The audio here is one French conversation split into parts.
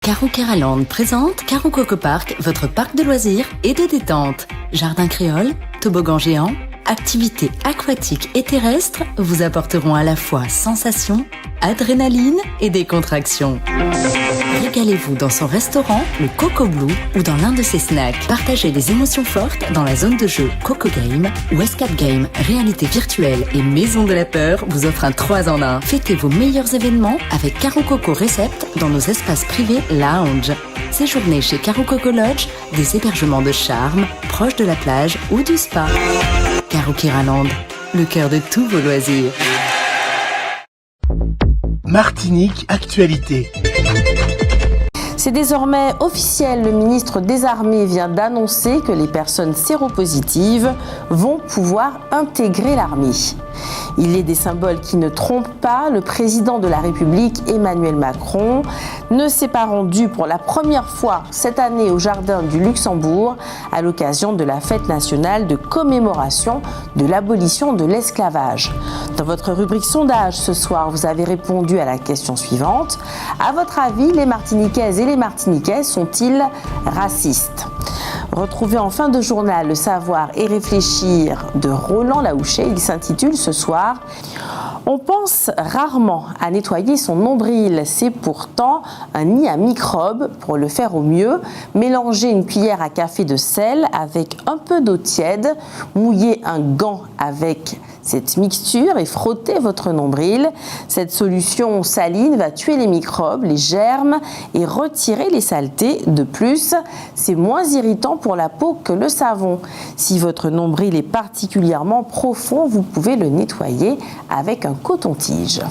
Caro Keraland présente Caro Coco Park, votre parc de loisirs et de détente. Jardin créole, toboggan géant, activités aquatiques et terrestres vous apporteront à la fois sensations, adrénaline et décontraction. Régalez-vous dans son restaurant, le Coco Blue, ou dans l'un de ses snacks. Partagez des émotions fortes dans la zone de jeu Coco Game ou Escape Game, réalité virtuelle et maison de la peur vous offre un 3 en 1. Fêtez vos meilleurs événements avec Caro Coco Recept dans nos espaces privés lounge. Séjournez chez Caro Coco Lodge, des hébergements de charme, proches de la plage ou du spa. Caro Keraland, le cœur de tous vos loisirs. Martinique Actualité. C'est désormais officiel, le ministre des Armées vient d'annoncer que les personnes séropositives vont pouvoir intégrer l'armée. Il est des symboles qui ne trompent pas. Le président de la République, Emmanuel Macron, ne s'est pas rendu pour la première fois cette année au Jardin du Luxembourg à l'occasion de la fête nationale de commémoration de l'abolition de l'esclavage. Dans votre rubrique sondage ce soir, vous avez répondu à la question suivante. À votre avis, les Martiniquaises et les Martiniquais sont-ils racistes ? Retrouvez en fin de journal le savoir et réfléchir de Roland Laouchet. Il s'intitule ce soir « On pense rarement à nettoyer son nombril, c'est pourtant un nid à microbes. Pour le faire au mieux, mélangez une cuillère à café de sel avec un peu d'eau tiède, mouillez un gant avec cette mixture et frottez votre nombril. Cette solution saline va tuer les microbes, les germes et retirer les saletés. De plus, c'est moins irritant pour la peau que le savon. Si votre nombril est particulièrement profond, vous pouvez le nettoyer avec un coton-tige.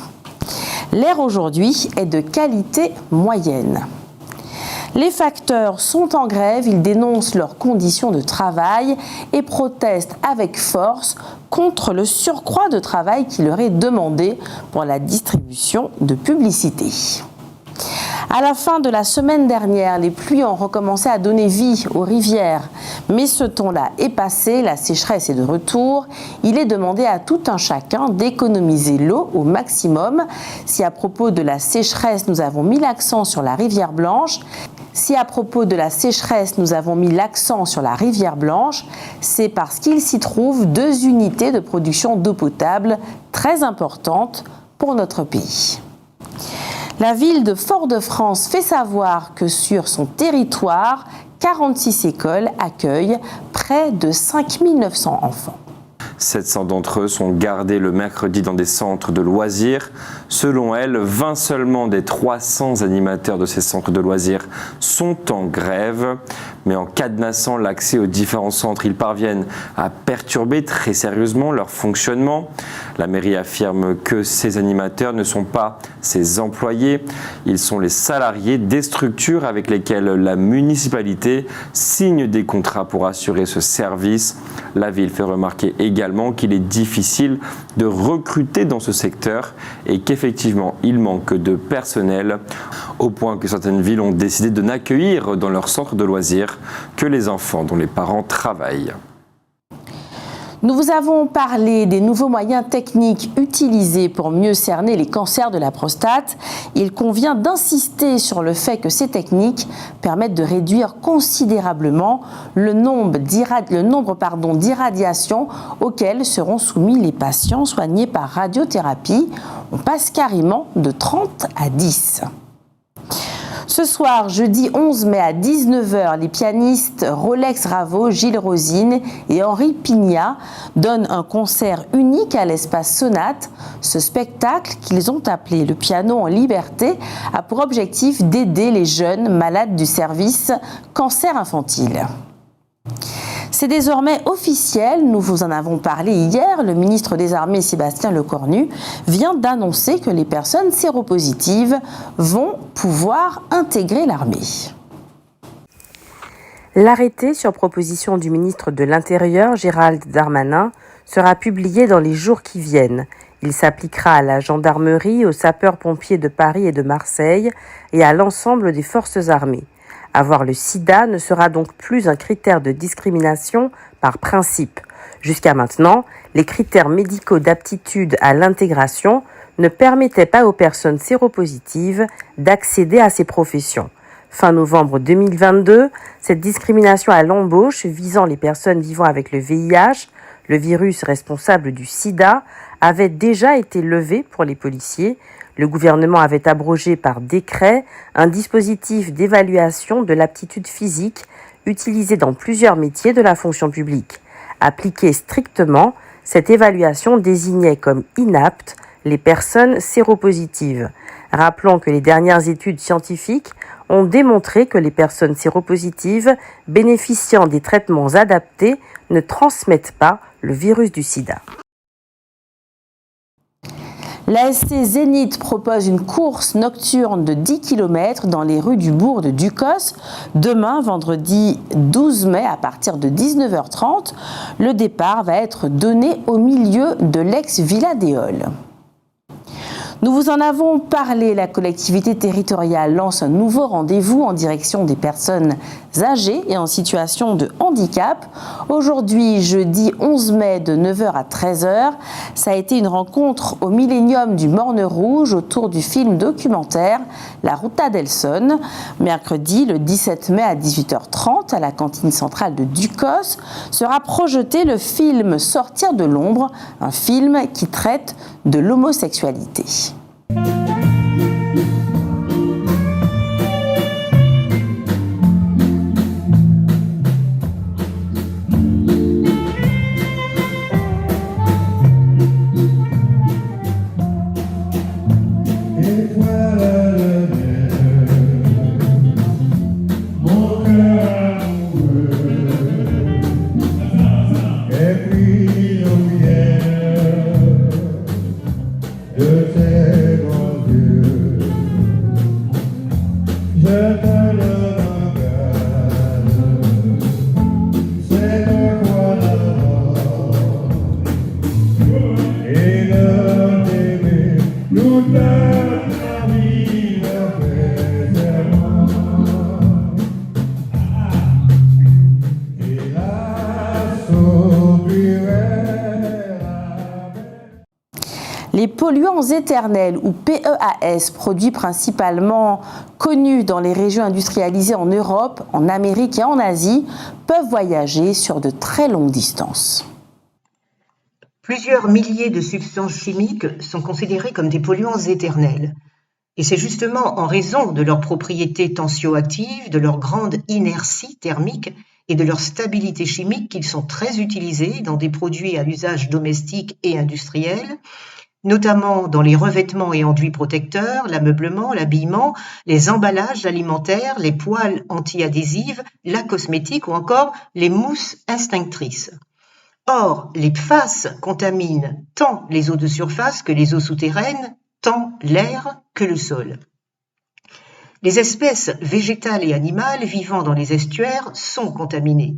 L'air aujourd'hui est de qualité moyenne. Les facteurs sont en grève, ils dénoncent leurs conditions de travail et protestent avec force contre le surcroît de travail qui leur est demandé pour la distribution de publicité. À la fin de la semaine dernière, les pluies ont recommencé à donner vie aux rivières. Mais ce temps-là est passé, la sécheresse est de retour. Il est demandé à tout un chacun d'économiser l'eau au maximum. Si à propos de la sécheresse, nous avons mis l'accent sur la rivière Blanche, c'est parce qu'il s'y trouve 2 unités de production d'eau potable très importantes pour notre pays. La ville de Fort-de-France fait savoir que sur son territoire, 46 écoles accueillent près de 5 900 enfants. 700 d'entre eux sont gardés le mercredi dans des centres de loisirs. Selon elle, 20 seulement des 300 animateurs de ces centres de loisirs sont en grève. Mais en cadenassant l'accès aux différents centres, ils parviennent à perturber très sérieusement leur fonctionnement. La mairie affirme que ces animateurs ne sont pas ses employés. Ils sont les salariés des structures avec lesquelles la municipalité signe des contrats pour assurer ce service. La ville fait remarquer également qu'il est difficile de recruter dans ce secteur et qu'effectivement il manque de personnel au point que certaines villes ont décidé de n'accueillir dans leur centre de loisirs que les enfants dont les parents travaillent. Nous vous avons parlé des nouveaux moyens techniques utilisés pour mieux cerner les cancers de la prostate. Il convient d'insister sur le fait que ces techniques permettent de réduire considérablement le nombre d'irradiations auxquelles seront soumis les patients soignés par radiothérapie. On passe carrément de 30 à 10. Ce soir, jeudi 11 mai à 19h, les pianistes Rolex Ravo, Gilles Rosine et Henri Pignat donnent un concert unique à l'espace Sonate. Ce spectacle, qu'ils ont appelé Le piano en liberté, a pour objectif d'aider les jeunes malades du service cancer infantile. C'est désormais officiel, nous vous en avons parlé hier, le ministre des Armées Sébastien Lecornu vient d'annoncer que les personnes séropositives vont pouvoir intégrer l'armée. L'arrêté sur proposition du ministre de l'Intérieur, Gérald Darmanin, sera publié dans les jours qui viennent. Il s'appliquera à la gendarmerie, aux sapeurs-pompiers de Paris et de Marseille et à l'ensemble des forces armées. Avoir le sida ne sera donc plus un critère de discrimination par principe. Jusqu'à maintenant, les critères médicaux d'aptitude à l'intégration ne permettaient pas aux personnes séropositives d'accéder à ces professions. Fin novembre 2022, cette discrimination à l'embauche visant les personnes vivant avec le VIH, le virus responsable du sida, avait déjà été levée pour les policiers. Le gouvernement avait abrogé par décret un dispositif d'évaluation de l'aptitude physique utilisé dans plusieurs métiers de la fonction publique. Appliquée strictement, cette évaluation désignait comme inaptes les personnes séropositives. Rappelons que les dernières études scientifiques ont démontré que les personnes séropositives bénéficiant des traitements adaptés ne transmettent pas le virus du sida. L'ASC Zénith propose une course nocturne de 10 km dans les rues du bourg de Ducos. Demain, vendredi 12 mai, à partir de 19h30, le départ va être donné au milieu de l'ex-Villa des Halles. Nous vous en avons parlé, la collectivité territoriale lance un nouveau rendez-vous en direction des personnes âgées et en situation de handicap. Aujourd'hui, jeudi 11 mai de 9h à 13h, ça a été une rencontre au Millénium du Morne Rouge autour du film documentaire La Ruta del Son. Mercredi, le 17 mai à 18h30, à la cantine centrale de Ducos, sera projeté le film Sortir de l'ombre, un film qui traite de l'homosexualité. Les polluants éternels ou PEAS, produits principalement connus dans les régions industrialisées en Europe, en Amérique et en Asie, peuvent voyager sur de très longues distances. Plusieurs milliers de substances chimiques sont considérées comme des polluants éternels. Et c'est justement en raison de leurs propriétés tensioactives, de leur grande inertie thermique et de leur stabilité chimique qu'ils sont très utilisés dans des produits à usage domestique et industriel, notamment dans les revêtements et enduits protecteurs, l'ameublement, l'habillement, les emballages alimentaires, les poêles anti-adhésives, la cosmétique ou encore les mousses instinctrices. Or, les PFAS contaminent tant les eaux de surface que les eaux souterraines, tant l'air que le sol. Les espèces végétales et animales vivant dans les estuaires sont contaminées.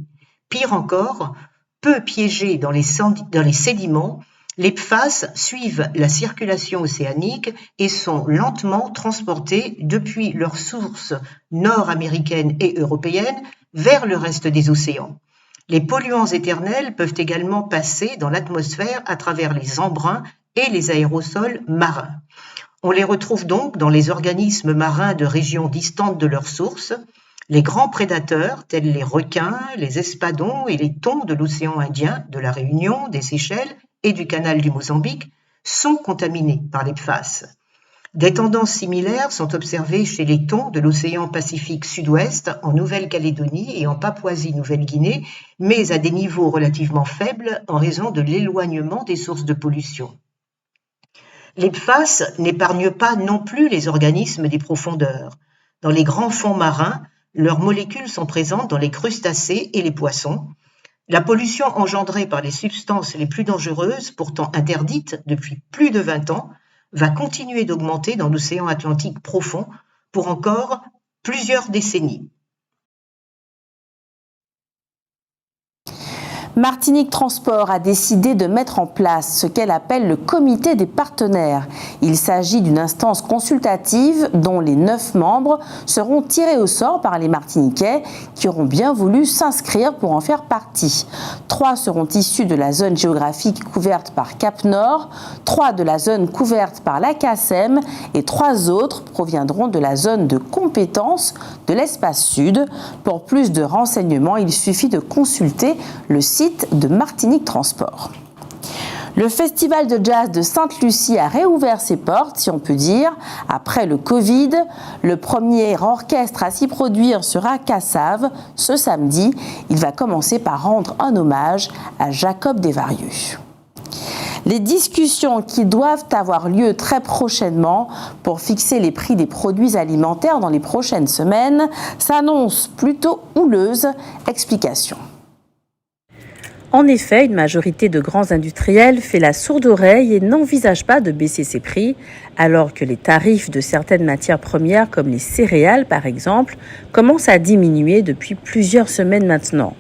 Pire encore, peu piégées dans les sédiments, les PFAS suivent la circulation océanique et sont lentement transportés depuis leurs sources nord-américaines et européennes vers le reste des océans. Les polluants éternels peuvent également passer dans l'atmosphère à travers les embruns et les aérosols marins. On les retrouve donc dans les organismes marins de régions distantes de leur source. Les grands prédateurs, tels les requins, les espadons et les thons de l'océan Indien, de la Réunion, des Seychelles et du canal du Mozambique, sont contaminés par les PFAS. Des tendances similaires sont observées chez les thons de l'océan Pacifique Sud-Ouest, en Nouvelle-Calédonie et en Papouasie-Nouvelle-Guinée, mais à des niveaux relativement faibles en raison de l'éloignement des sources de pollution. Les PFAS n'épargnent pas non plus les organismes des profondeurs. Dans les grands fonds marins, leurs molécules sont présentes dans les crustacés et les poissons. La pollution engendrée par les substances les plus dangereuses, pourtant interdites depuis plus de 20 ans, va continuer d'augmenter dans l'océan Atlantique profond pour encore plusieurs décennies. Martinique Transport a décidé de mettre en place ce qu'elle appelle le comité des partenaires. Il s'agit d'une instance consultative dont les 9 membres seront tirés au sort par les Martiniquais qui auront bien voulu s'inscrire pour en faire partie. 3 seront issus de la zone géographique couverte par Cap Nord, 3 de la zone couverte par la CACEM et 3 autres proviendront de la zone de compétence de l'espace sud. Pour plus de renseignements, il suffit de consulter le site de Martinique Transport. Le festival de jazz de Sainte-Lucie a réouvert ses portes, si on peut dire, après le Covid. Le premier orchestre à s'y produire sera Cassave ce samedi. Il va commencer par rendre un hommage à Jacob Desvarieux. Les discussions qui doivent avoir lieu très prochainement pour fixer les prix des produits alimentaires dans les prochaines semaines s'annoncent plutôt houleuses. Explication. En effet, une majorité de grands industriels fait la sourde oreille et n'envisage pas de baisser ses prix, alors que les tarifs de certaines matières premières, comme les céréales par exemple, commencent à diminuer depuis plusieurs semaines maintenant.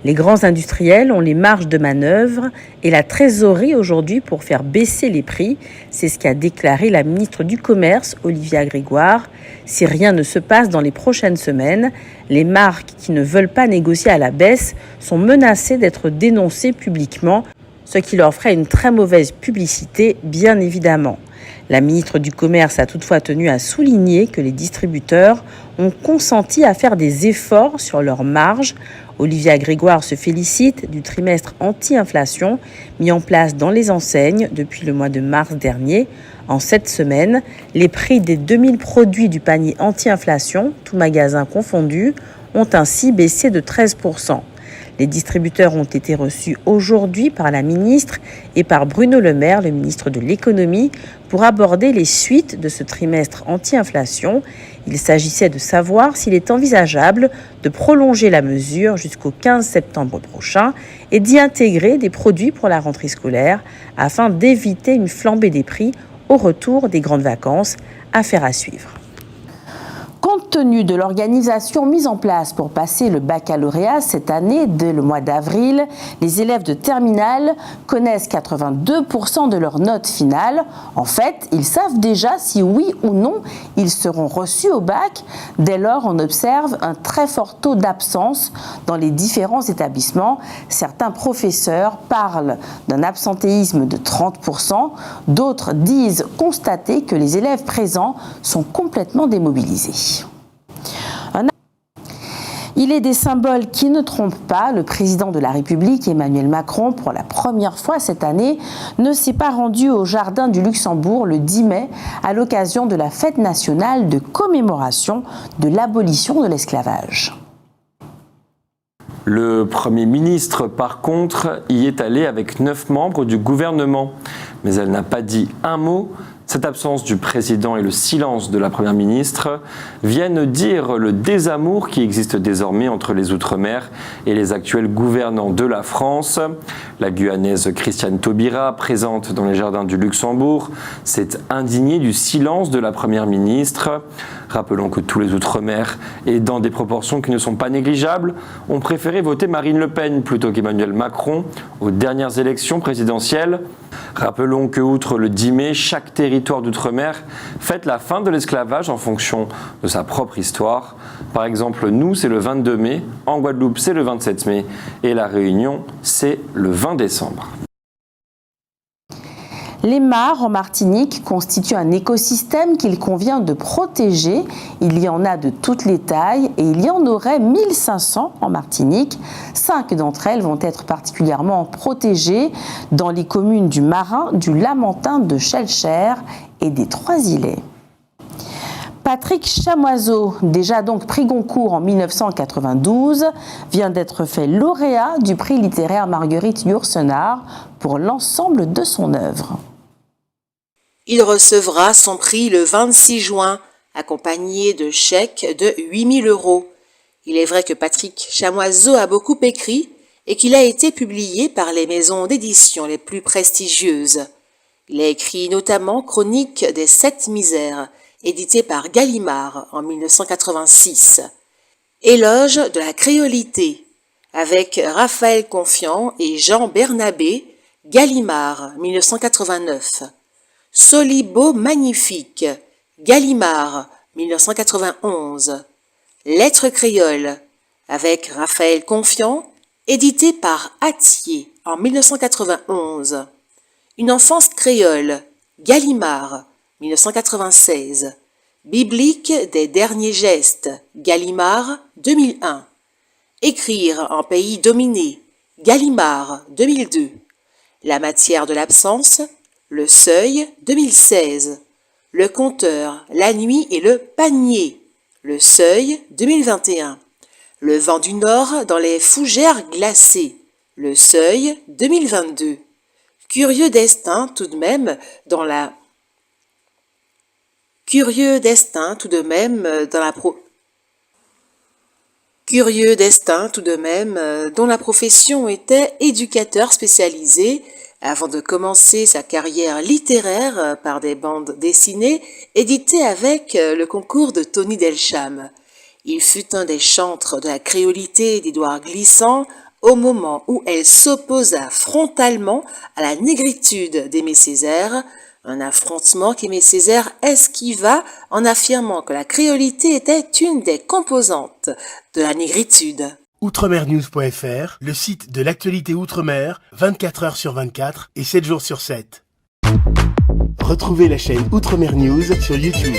Les grands industriels ont les marges de manœuvre et la trésorerie aujourd'hui pour faire baisser les prix. C'est ce qu'a déclaré la ministre du Commerce, Olivia Grégoire. Si rien ne se passe dans les prochaines semaines, les marques qui ne veulent pas négocier à la baisse sont menacées d'être dénoncées publiquement, ce qui leur ferait une très mauvaise publicité, bien évidemment. La ministre du Commerce a toutefois tenu à souligner que les distributeurs ont consenti à faire des efforts sur leurs marges. Olivia Grégoire se félicite du trimestre anti-inflation mis en place dans les enseignes depuis le mois de mars dernier. En 7 semaines, les prix des 2000 produits du panier anti-inflation, tous magasins confondus, ont ainsi baissé de 13%. Les distributeurs ont été reçus aujourd'hui par la ministre et par Bruno Le Maire, le ministre de l'Économie, pour aborder les suites de ce trimestre anti-inflation. Il s'agissait de savoir s'il est envisageable de prolonger la mesure jusqu'au 15 septembre prochain et d'y intégrer des produits pour la rentrée scolaire afin d'éviter une flambée des prix au retour des grandes vacances. Affaire à suivre. Compte tenu de l'organisation mise en place pour passer le baccalauréat cette année, dès le mois d'avril, les élèves de terminale connaissent 82% de leur note finale. En fait, ils savent déjà si oui ou non ils seront reçus au bac. Dès lors, on observe un très fort taux d'absence dans les différents établissements. Certains professeurs parlent d'un absentéisme de 30%. D'autres disent constater que les élèves présents sont complètement démobilisés. Il est des symboles qui ne trompent pas. Le président de la République, Emmanuel Macron, pour la première fois cette année, ne s'est pas rendu au Jardin du Luxembourg le 10 mai à l'occasion de la fête nationale de commémoration de l'abolition de l'esclavage. Le Premier ministre, par contre, y est allé avec 9 membres du gouvernement. Mais elle n'a pas dit un mot. Cette absence du président et le silence de la Première ministre viennent dire le désamour qui existe désormais entre les Outre-mer et les actuels gouvernants de la France. La Guyanaise Christiane Taubira, présente dans les jardins du Luxembourg, s'est indignée du silence de la Première ministre. Rappelons que tous les Outre-mer, et dans des proportions qui ne sont pas négligeables, ont préféré voter Marine Le Pen plutôt qu'Emmanuel Macron aux dernières élections présidentielles. Rappelons que, outre le 10 mai, chaque territoire d'outre-mer fête la fin de l'esclavage en fonction de sa propre histoire. Par exemple, nous, c'est le 22 mai, en Guadeloupe, c'est le 27 mai, et La Réunion, c'est le 20 décembre. Les mares en Martinique constituent un écosystème qu'il convient de protéger. Il y en a de toutes les tailles et il y en aurait 1500 en Martinique. 5 d'entre elles vont être particulièrement protégées dans les communes du Marin, du Lamentin, de Schellcher et des Trois-Îlets. Patrick Chamoiseau, déjà donc prix Goncourt en 1992, vient d'être fait lauréat du prix littéraire Marguerite Yourcenar pour l'ensemble de son œuvre. Il recevra son prix le 26 juin, accompagné de chèques de 8 000 €. Il est vrai que Patrick Chamoiseau a beaucoup écrit et qu'il a été publié par les maisons d'édition les plus prestigieuses. Il a écrit notamment Chronique des 7 misères, édité par Gallimard en 1986. Éloge de la créolité, avec Raphaël Confiant et Jean Bernabé, Gallimard, 1989. Solibo Magnifique, Gallimard, 1991. Lettres créoles, avec Raphaël Confiant, édité par Hatier en 1991. Une enfance créole, Gallimard, 1996. Biblique des derniers gestes, Gallimard, 2001. Écrire en pays dominé, Gallimard, 2002. La matière de l'absence, Le Seuil, 2016. Le compteur, La nuit et le panier, Le Seuil, 2021. Le vent du nord dans les fougères glacées, Le Seuil, 2022. Curieux destin tout de même dans la Curieux destin tout de même dont la profession était éducateur spécialisé avant de commencer sa carrière littéraire par des bandes dessinées éditées avec le concours de Tony Delcham. Il fut un des chantres de la créolité d'Édouard Glissant au moment où elle s'opposa frontalement à la négritude d'Aimé Césaire, un affrontement qu'Aimé Césaire esquiva en affirmant que la créolité était une des composantes de la négritude. Outremernews.fr, le site de l'actualité Outre-mer, 24 heures sur 24 et 7 jours sur 7. Retrouvez la chaîne Outremer News sur YouTube.